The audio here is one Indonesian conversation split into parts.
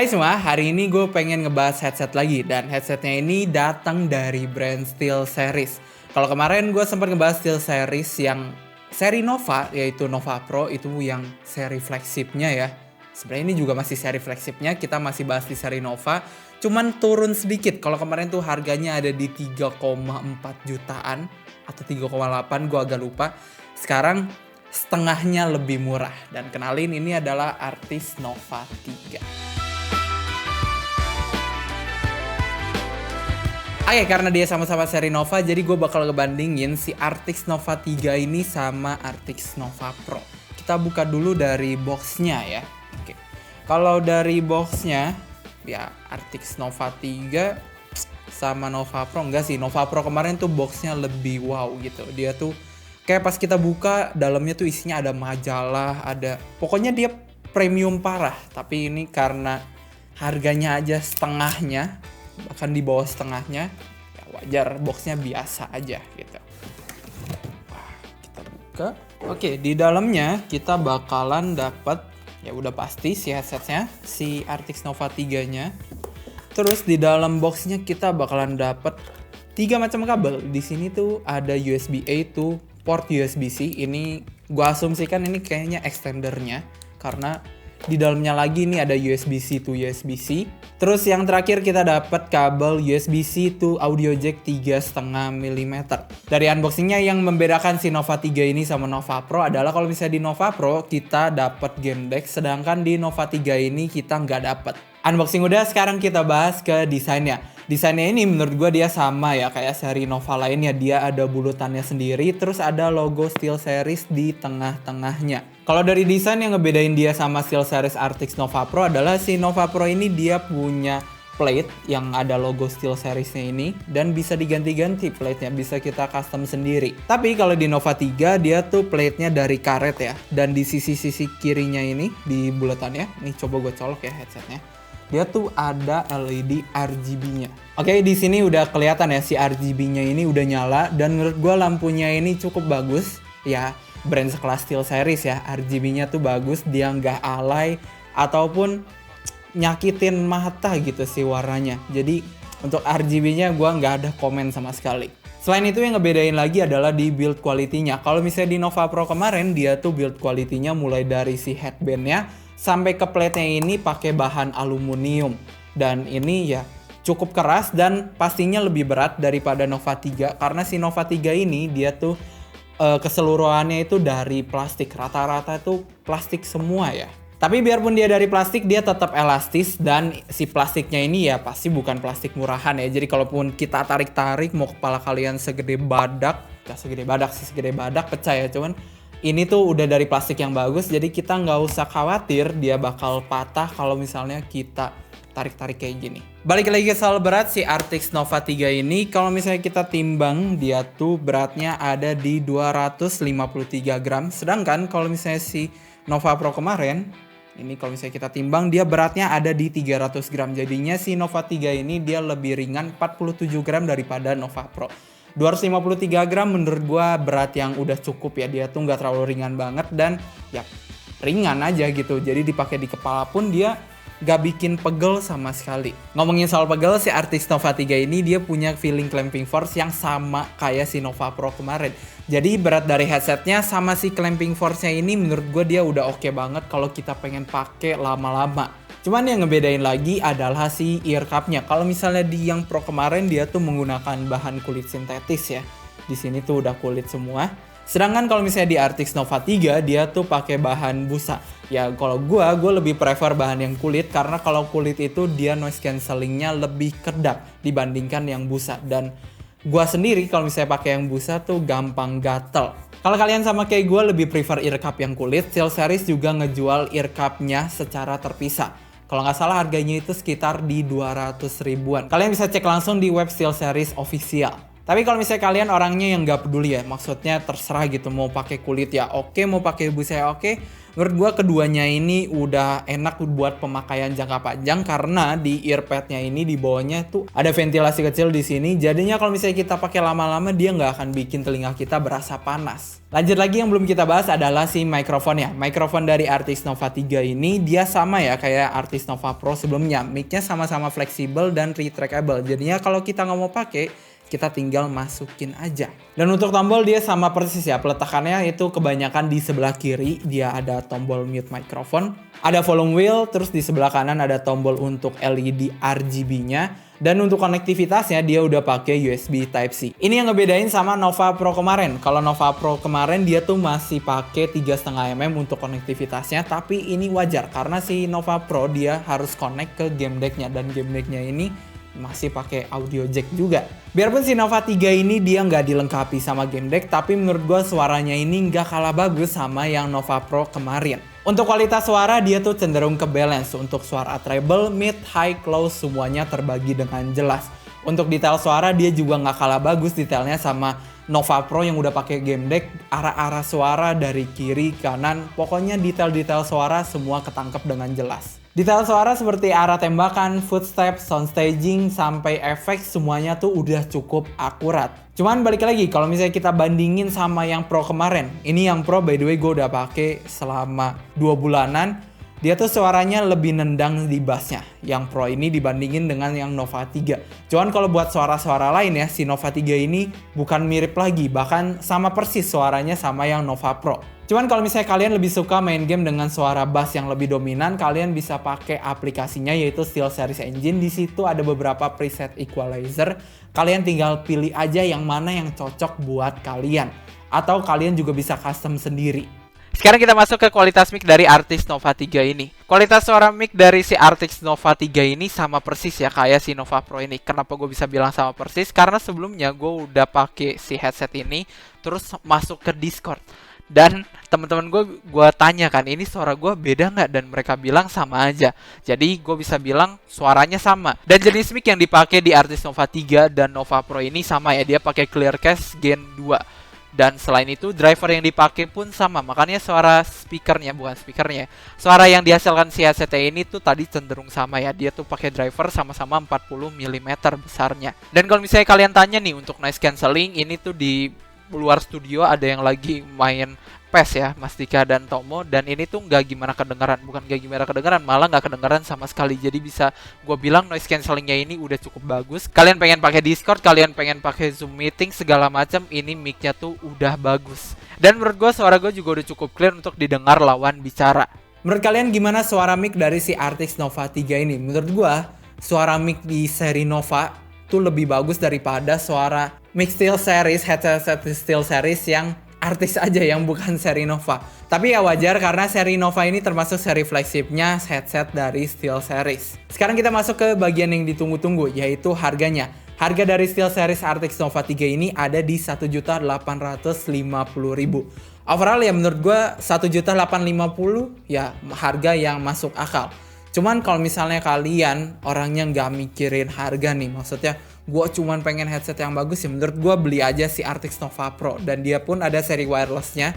Hai semua, hari ini gue pengen ngebahas headset lagi. Dan headsetnya ini datang dari brand SteelSeries. Kalau kemarin gue sempat ngebahas SteelSeries yang seri Nova, yaitu Nova Pro, itu yang seri flagshipnya ya. Sebenarnya ini juga masih seri flagshipnya, kita masih bahas di seri Nova. Cuman turun sedikit, kalau kemarin tuh harganya ada di 3,4 jutaan atau 3,8, gue agak lupa. Sekarang setengahnya lebih murah. Dan kenalin, ini adalah Artis Nova 3. Oke, karena dia sama-sama seri Nova, jadi gue bakal ngebandingin si Artix Nova 3 ini sama Artix Nova Pro. Kita buka dulu dari boxnya ya. Oke. Kalau dari boxnya, ya Artix Nova 3 sama Nova Pro. Enggak sih, Nova Pro kemarin tuh boxnya lebih wow gitu. Dia tuh kayak pas kita buka, dalamnya tuh isinya ada majalah, ada... Pokoknya dia premium parah. Tapi ini karena harganya aja setengahnya, bahkan di bawah setengahnya, ya wajar, boxnya biasa aja gitu. Wah, kita buka. Oke, di dalamnya kita bakalan dapat, ya udah pasti si headsetnya, si Artix Nova 3-nya. Terus di dalam boxnya kita bakalan dapat 3 macam kabel. Di sini tuh ada USB-A to port USB-C. Ini gua asumsikan ini kayaknya extendernya, karena di dalamnya lagi ini ada USB-C to USB-C. Terus yang terakhir kita dapat kabel USB-C to audio jack 3,5 mm. Dari unboxingnya yang membedakan si Nova 3 ini sama Nova Pro adalah kalau misalnya di Nova Pro kita dapat game deck, sedangkan di Nova 3 ini kita nggak dapat. Unboxing udah, sekarang kita bahas ke desainnya. Desainnya ini menurut gue dia sama ya kayak seri Nova lainnya. Dia ada bulutannya sendiri, terus ada logo SteelSeries di tengah-tengahnya. Kalau dari desain yang ngebedain dia sama SteelSeries Artix Nova Pro adalah si Nova Pro ini dia punya plate yang ada logo SteelSeries-nya ini, dan bisa diganti-ganti plate-nya, bisa kita custom sendiri. Tapi kalau di Nova 3 dia tuh plate-nya dari karet ya, dan di sisi-sisi kirinya ini di bulatannya, nih coba gue colok ya headsetnya. Dia tuh ada LED RGB-nya. Oke, di sini udah kelihatan ya si RGB-nya ini udah nyala, dan menurut gue lampunya ini cukup bagus. Ya, brand sekelas SteelSeries ya, RGB-nya tuh bagus, dia nggak alay ataupun nyakitin mata gitu sih warnanya. Jadi untuk RGB-nya gue nggak ada komen sama sekali. Selain itu yang ngebedain lagi adalah di build quality-nya. Kalau misalnya di Nova Pro kemarin, dia tuh build quality-nya mulai dari si headband-nya sampai ke plate-nya ini pakai bahan aluminium. Dan ini ya cukup keras dan pastinya lebih berat daripada Nova 3. Karena si Nova 3 ini dia tuh keseluruhannya itu dari plastik. Rata-rata itu plastik semua ya. Tapi biarpun dia dari plastik, dia tetap elastis, dan si plastiknya ini ya pasti bukan plastik murahan ya. Jadi kalaupun kita tarik-tarik mau kepala kalian segede badak, gak segede badak sih, segede badak pecah ya. Cuman ini tuh udah dari plastik yang bagus, jadi kita nggak usah khawatir dia bakal patah kalau misalnya kita tarik-tarik kayak gini. Balik lagi ke soal berat, si Artix Nova 3 ini kalau misalnya kita timbang, dia tuh beratnya ada di 253 gram. Sedangkan kalau misalnya si Nova Pro kemarin, ini kalau misalnya kita timbang, dia beratnya ada di 300 gram. Jadinya si Nova 3 ini dia lebih ringan 47 gram daripada Nova Pro. 253 gram menurut gua berat yang udah cukup ya. Dia tuh nggak terlalu ringan banget, dan ya ringan aja gitu. Jadi dipakai di kepala pun dia gak bikin pegel sama sekali. Ngomongin soal pegel, si Artix Nova 3 ini dia punya feeling clamping force yang sama kayak si Nova Pro kemarin. Jadi berat dari headsetnya sama si clamping force-nya ini menurut gue dia udah oke banget kalau kita pengen pakai lama-lama. Cuman yang ngebedain lagi adalah si ear cup-nya. Kalau misalnya di yang Pro kemarin dia tuh menggunakan bahan kulit sintetis ya. Di sini tuh udah kulit semua. Sedangkan kalau misalnya di Artix Nova 3 dia tuh pakai bahan busa. Ya kalau gue lebih prefer bahan yang kulit, karena kalau kulit itu dia noise cancellingnya lebih kedap dibandingkan yang busa. Dan gue sendiri kalau misalnya pakai yang busa tuh gampang gatel. Kalau kalian sama kayak gue lebih prefer ear cup yang kulit, SteelSeries juga ngejual ear cup-nya secara terpisah. Kalau nggak salah harganya itu sekitar di 200 ribuan. Kalian bisa cek langsung di web SteelSeries official. Tapi kalau misalnya kalian orangnya yang nggak peduli ya, maksudnya terserah gitu, mau pakai kulit ya oke, mau pakai busa ya oke. Menurut gua keduanya ini udah enak buat pemakaian jangka panjang karena di earpadnya ini di bawahnya tuh ada ventilasi kecil di sini. Jadinya kalau misalnya kita pakai lama-lama dia nggak akan bikin telinga kita berasa panas. Lanjut lagi yang belum kita bahas adalah si mikrofonnya. Mikrofon dari Artix Nova 3 ini dia sama ya kayak Artix Nova Pro sebelumnya. Mic-nya sama-sama fleksibel dan retractable. Jadinya kalau kita nggak mau pakai, kita tinggal masukin aja. Dan untuk tombol dia sama persis ya, peletakannya itu kebanyakan di sebelah kiri, dia ada tombol mute microphone, ada volume wheel, terus di sebelah kanan ada tombol untuk LED RGB-nya, dan untuk konektivitasnya dia udah pakai USB Type-C. Ini yang ngebedain sama Nova Pro kemarin. Kalau Nova Pro kemarin dia tuh masih pakai 3,5 mm untuk konektivitasnya, tapi ini wajar karena si Nova Pro dia harus connect ke game deck-nya, dan game deck-nya ini masih pakai audio jack juga. Biarpun si Nova 3 ini dia nggak dilengkapi sama game deck, tapi menurut gue suaranya ini nggak kalah bagus sama yang Nova Pro kemarin. Untuk kualitas suara dia tuh cenderung ke balance. Untuk suara treble, mid, high, close semuanya terbagi dengan jelas. Untuk detail suara dia juga nggak kalah bagus detailnya sama Nova Pro yang udah pakai game deck. Arah-arah suara dari kiri, kanan, pokoknya detail-detail suara semua ketangkep dengan jelas. Detail suara seperti arah tembakan, footstep, sound staging, sampai efek semuanya tuh udah cukup akurat. Cuman balik lagi kalau misalnya kita bandingin sama yang Pro kemarin. Ini yang Pro by the way gue udah pakai selama 2 bulanan. Dia tuh suaranya lebih nendang di bassnya. Yang Pro ini dibandingin dengan yang Nova 3. Cuman kalau buat suara-suara lain ya, si Nova 3 ini bukan mirip lagi. Bahkan sama persis suaranya sama yang Nova Pro. Cuman kalau misalnya kalian lebih suka main game dengan suara bass yang lebih dominan, kalian bisa pakai aplikasinya yaitu SteelSeries Engine. Di situ ada beberapa preset equalizer. Kalian tinggal pilih aja yang mana yang cocok buat kalian. Atau kalian juga bisa custom sendiri. Sekarang kita masuk ke kualitas mic dari Artix Nova 3 ini. Kualitas suara mic dari si Artix Nova 3 ini sama persis ya kayak si Nova Pro ini. Kenapa gue bisa bilang sama persis? Karena sebelumnya gue udah pakai si headset ini terus masuk ke Discord. Dan teman-teman gue tanya kan, ini suara gue beda nggak? Dan mereka bilang sama aja. Jadi gue bisa bilang suaranya sama. Dan jenis mic yang dipakai di Artix Nova 3 dan Nova Pro ini sama ya. Dia pakai Clearcast Gen 2. Dan selain itu driver yang dipakai pun sama. Makanya suara suara yang dihasilkan si headset ini tuh tadi cenderung sama ya. Dia tuh pakai driver sama-sama 40 mm besarnya. Dan kalau misalnya kalian tanya nih untuk noise cancelling, ini tuh di luar studio ada yang lagi main PES ya, Mas Dika dan Tomo, dan ini tuh nggak gimana kedengaran, malah nggak kedengaran sama sekali. Jadi bisa gue bilang noise cancellingnya ini udah cukup bagus. Kalian pengen pakai Discord, kalian pengen pakai Zoom meeting segala macam, ini mic-nya tuh udah bagus. Dan menurut gue suara gue juga udah cukup clear untuk didengar lawan bicara. Menurut kalian gimana suara mic dari si Artix Nova 3 ini? Menurut gue suara mic di seri Nova tuh lebih bagus daripada suara mic SteelSeries, headset SteelSeries yang Artix aja yang bukan seri Nova. Tapi ya wajar karena seri Nova ini termasuk seri flagshipnya headset dari SteelSeries. Sekarang kita masuk ke bagian yang ditunggu-tunggu, yaitu harganya. Harga dari SteelSeries Artix Nova 3 ini ada di 1.850.000. Overall ya menurut gue 1.850.000 ya harga yang masuk akal. Cuman kalau misalnya kalian orangnya nggak mikirin harga nih, maksudnya gue cuman pengen headset yang bagus ya, menurut gue beli aja si Artix Nova Pro. Dan dia pun ada seri wirelessnya.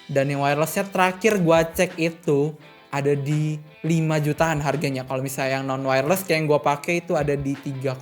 Dan yang wirelessnya terakhir gue cek itu ada di 5 jutaan harganya. Kalau misalnya yang non wireless kayak yang gue pakai itu ada di 3,4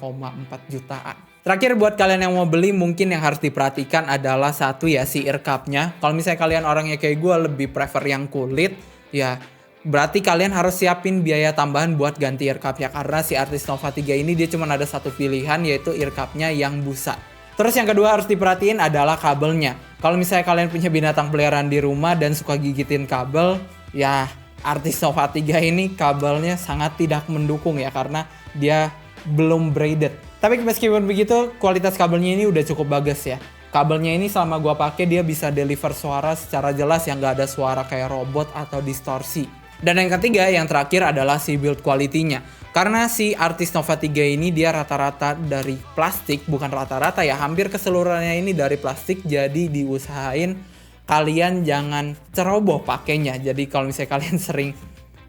jutaan. Terakhir buat kalian yang mau beli mungkin yang harus diperhatikan adalah satu ya si ear cup-nya. Kalau misalnya kalian orangnya kayak gue lebih prefer yang kulit ya, berarti kalian harus siapin biaya tambahan buat ganti ear cup-nya. Karena si Artix Nova 3 ini dia cuma ada satu pilihan, yaitu ear cup-nya yang busa. Terus yang kedua harus diperhatiin adalah kabelnya. Kalau misalnya kalian punya binatang peliharaan di rumah dan suka gigitin kabel, ya Artix Nova 3 ini kabelnya sangat tidak mendukung ya, karena dia belum braided. Tapi meskipun begitu, kualitas kabelnya ini udah cukup bagus ya. Kabelnya ini selama gua pakai dia bisa deliver suara secara jelas yang gak ada suara kayak robot atau distorsi. Dan yang ketiga, yang terakhir adalah si build quality-nya. Karena si Artix Nova 3 ini dia rata-rata dari plastik, bukan rata-rata ya, hampir keseluruhannya ini dari plastik. Jadi diusahain kalian jangan ceroboh pakainya. Jadi kalau misalnya kalian sering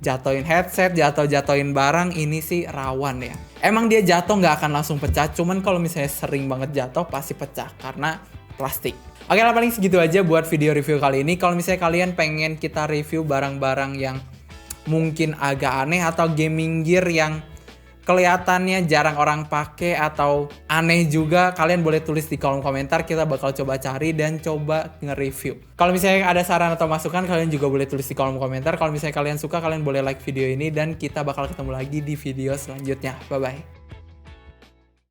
jatoin headset, jatoin barang, ini sih rawan ya. Emang dia jatuh nggak akan langsung pecah, cuman kalau misalnya sering banget jatuh pasti pecah karena plastik. Oke lah, paling segitu aja buat video review kali ini. Kalau misalnya kalian pengen kita review barang-barang yang mungkin agak aneh atau gaming gear yang kelihatannya jarang orang pakai atau aneh juga, kalian boleh tulis di kolom komentar, kita bakal coba cari dan coba nge-review. Kalau misalnya ada saran atau masukan, kalian juga boleh tulis di kolom komentar. Kalau misalnya kalian suka, kalian boleh like video ini dan kita bakal ketemu lagi di video selanjutnya. Bye bye.